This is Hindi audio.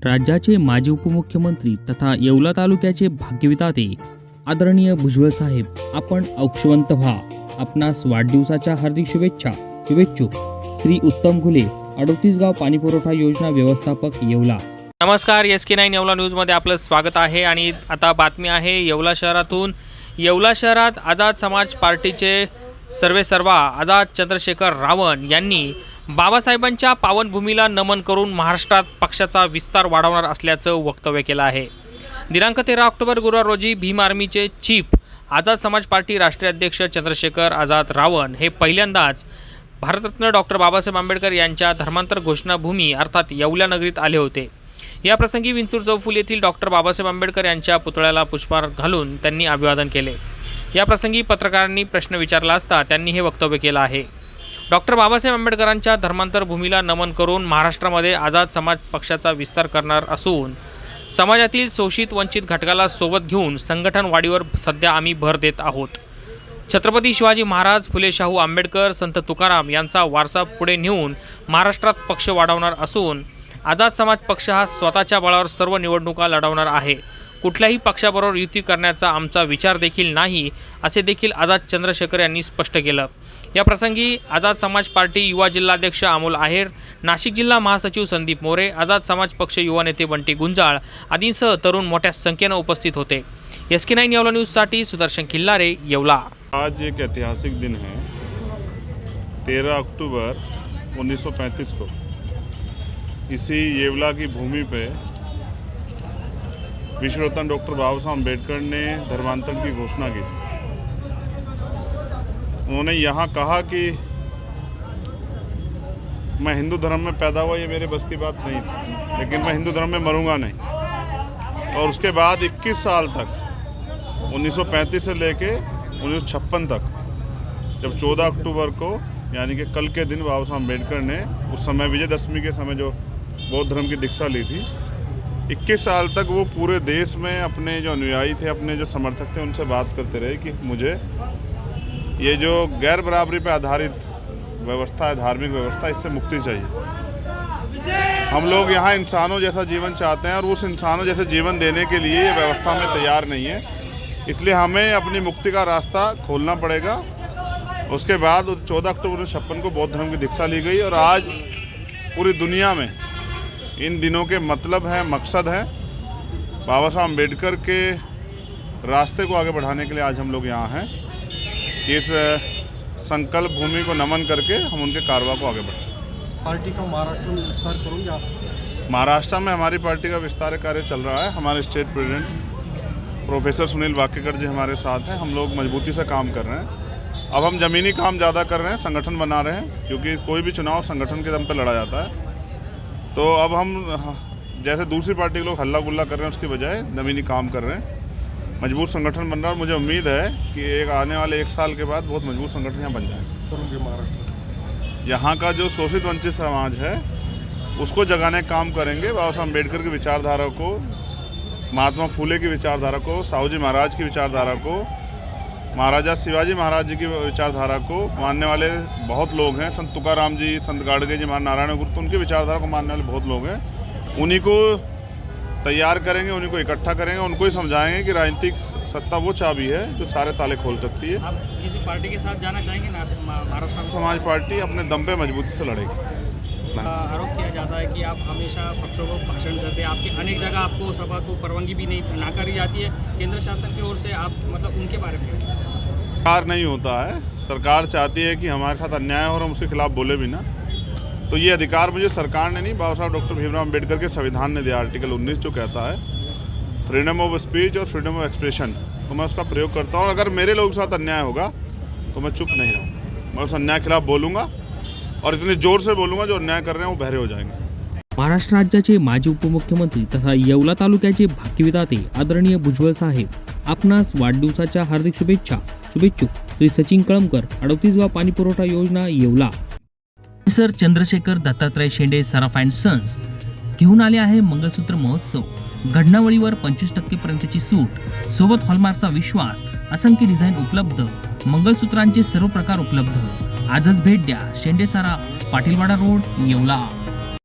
राज्याचे माजी उपमुख्यमंत्री तथा येवला तालुक्याचे भाग्यविधाते आदरणीय भुजबळ साहेब, आपण औक्षवंत व्हा. आपणास वाढदिवसाच्या हार्दिक शुभेच्छा. शुभेच्छुक श्री उत्तम घुले, 38 गाव पाणीपुरवठा योजना व्यवस्थापक, येवला. नमस्कार, SK9 येवला न्यूजमध्ये आपलं स्वागत आहे. आणि आता बातमी आहे येवला शहरातून. येवला शहरात आझाद समाज पार्टीचे सर्वेसर्वा आझाद चंद्रशेखर रावण यांनी बाबासाहेबांच्या पावनभूमीला नमन करून महाराष्ट्रात पक्षाचा विस्तार वाढवणार असल्याचं वक्तव्य केलं आहे. दिनांक 13 ऑक्टोबर गुरुवार रोजी भीम आर्मीचे चीफ आझाद समाज पार्टी राष्ट्रीय अध्यक्ष चंद्रशेखर आझाद रावण हे पहिल्यांदाच भारतरत्न डॉक्टर बाबासाहेब आंबेडकर यांच्या धर्मांतर घोषणाभूमी अर्थात येवला नगरीत आले होते. या प्रसंगी विंचूर चौफुल येथील डॉक्टर बाबासाहेब आंबेडकर यांच्या पुतळ्याला पुष्पहार घालून त्यांनी अभिवादन केले. या प्रसंगी पत्रकारांनी प्रश्न विचारला असता त्यांनी हे वक्तव्य केलं आहे. डॉक्टर बाबासाहेब आंबेडकरांच्या धर्मांतर भूमीला नमन करून महाराष्ट्रामध्ये आझाद समाज पक्षाचा विस्तार करणार असून समाजातील शोषित वंचित घटकाला सोबत घेऊन संघटन वाढीवर सध्या आम्ही भर देत आहोत. छत्रपती शिवाजी महाराज, फुले शाहू आंबेडकर, संत तुकाराम यांचा वारसा पुढे नेऊन महाराष्ट्रात पक्ष वाढवणार असून आझाद समाज पक्ष हा स्वतःच्या बळावर सर्व निवडणुका लढवणार आहे. कुठल्याही पक्षाबरोबर युती करण्याचा आमचा विचार देखील नाही, असे देखील आझाद चंद्रशेखर यांनी स्पष्ट केलं. या प्रसंगी आझाद समाज पार्टी युवा जिल्हाध्यक्ष अमोल आहेर, नाशिक जिल्हा महासचिव संदीप मोरे, आझाद समाज पक्ष युवा नेते बंटी गुंजाळ आदींसह तरुण मोठ्या संख्येनं उपस्थित होते. SK9 येवला न्यूजसाठी सुदर्शन खिल्लारे, येवला. आज एक ऐतिहासिक दिन है. 13 अक्टूबर 1935 को इसी येवला की भूमि पे विश्वरत्न डॉक्टर बाबा साहब अम्बेडकर ने धर्मांतरण की घोषणा की थी. उन्होंने यहाँ कहा कि मैं हिंदू धर्म में पैदा हुआ, ये मेरे बस की बात नहीं थी, लेकिन मैं हिंदू धर्म में मरूंगा नहीं. और उसके बाद 21 साल तक 1935 से लेके 1956 तक, जब 14 अक्टूबर को यानी कि कल के दिन बाबा साहब अम्बेडकर ने उस समय विजयदशमी के समय जो बौद्ध धर्म की दीक्षा ली थी, 21 साल तक वो पूरे देश में अपने जो अनुयायी थे, अपने जो समर्थक थे, उनसे बात करते रहे कि मुझे ये जो गैर बराबरी पर आधारित व्यवस्था है, धार्मिक व्यवस्था, इससे मुक्ति चाहिए. हम लोग यहाँ इंसानों जैसा जीवन चाहते हैं और उस इंसानों जैसे जीवन देने के लिए ये व्यवस्था में तैयार नहीं है. इसलिए हमें अपनी मुक्ति का रास्ता खोलना पड़ेगा. उसके बाद 14 अक्टूबर 1956 को बौद्ध धर्म की दीक्षा ली गई और आज पूरी दुनिया में इन दिनों के मतलब है, मकसद है, बाबा साहब अम्बेडकर के रास्ते को आगे बढ़ाने के लिए आज हम लोग यहाँ हैं. इस संकल्प भूमि को नमन करके हम उनके कारवा को आगे बढ़ाएं. पार्टी का महाराष्ट्र में विस्तार करूँगा आप? महाराष्ट्र में हमारी पार्टी का विस्तार कार्य चल रहा है. हमारे state president professor Sunil Wakekar ji हमारे साथ हैं. हम लोग मजबूती से काम कर रहे हैं. अब हम ज़मीनी काम ज़्यादा कर रहे हैं, संगठन बना रहे हैं, क्योंकि कोई भी चुनाव संगठन के दम पर लड़ा जाता है. तो अब हम जैसे दूसरी पार्टी के लोग हल्ला गुल्ला कर रहे हैं, उसकी बजाय ज़मीनी काम कर रहे हैं. मजबूत संगठन बन रहा है और मुझे उम्मीद है कि एक आने वाले 1 साल के बाद बहुत मजबूत संगठन यहाँ बन जाएगा. महाराष्ट्र यहाँ का जो शोषित वंचित समाज है उसको जगाने का काम करेंगे. बाबा साहब अम्बेडकर की विचारधारा को, महात्मा फूले की विचारधारा को, साहू जी महाराज की विचारधारा को, महाराजा शिवाजी महाराज जी की विचारधारा को मानने वाले बहुत लोग हैं. संत तुकाराम जी, संत गाडगे जी, महाराज नारायण गुरु, तो उनकी विचारधारा को मानने वाले बहुत लोग हैं. उन्हीं को तैयार करेंगे, उन्हीं को इकट्ठा करेंगे, उनको ही समझाएंगे कि राजनीतिक सत्ता वो चाबी है जो सारे ताले खोल सकती है. आप किसी पार्टी के साथ जाना चाहेंगे महाराष्ट्र में? समाज पार्टी अपने दम पे मजबूती से लड़ेगी. आरोप किया जाता है कि आप हमेशा पक्षों को भाषण करते हैं. आपकी अनेक जगह आपको सभा को परवानगी भी नहीं नाकारी जाती है केंद्र शासन की ओर से. आप मतलब उनके बारे में? सरकार नहीं होता है. सरकार चाहती है कि हमारे साथ अन्याय हो और हम उसके खिलाफ बोले भी ना. तो ये अधिकार मुझे सरकार ने नहीं, बाबा साहब डॉक्टर भीमराव अम्बेडकर के संविधान ने दिया. आर्टिकल 19 जो कहता है फ्रीडम ऑफ स्पीच और फ्रीडम ऑफ एक्सप्रेशन, तो मैं उसका प्रयोग करता हूँ. अगर मेरे लोगों के साथ अन्याय होगा तो मैं चुप नहीं रहूँगा. मैं उस अन्याय के खिलाफ बोलूँगा और इतनी जोर से बोलूँगा जो अन्याय कर रहे हैं वो बहरे हो जाएंगे. महाराष्ट्र राज्याचे माजी उपमुख्यमंत्री तथा येवला तालुक्याचे भाग्यविधाते आदरणीय भुजबळ साहेब, आपणास वाढदिवसाच्या हार्दिक शुभेच्छा. शुभेच्छुक श्री सचिन कळमकर, 38 गाव पाणीपुरवठा योजना, Yeola. Sir Chandrashekhar Dattatray Shende Saraf and Sons घेऊन आले आहे मंगळसूत्र महोत्सव. घडणावळीवर 25% पर्यंतची सूट, सोबत हॉलमार्कचा विश्वास, असंख्य डिझाईन उपलब्ध, मंगळसूत्रांचे सर्व प्रकार उपलब्ध. आजच भेट द्या. शेंडे सराफ, पाटीलवाडा रोड, येवला.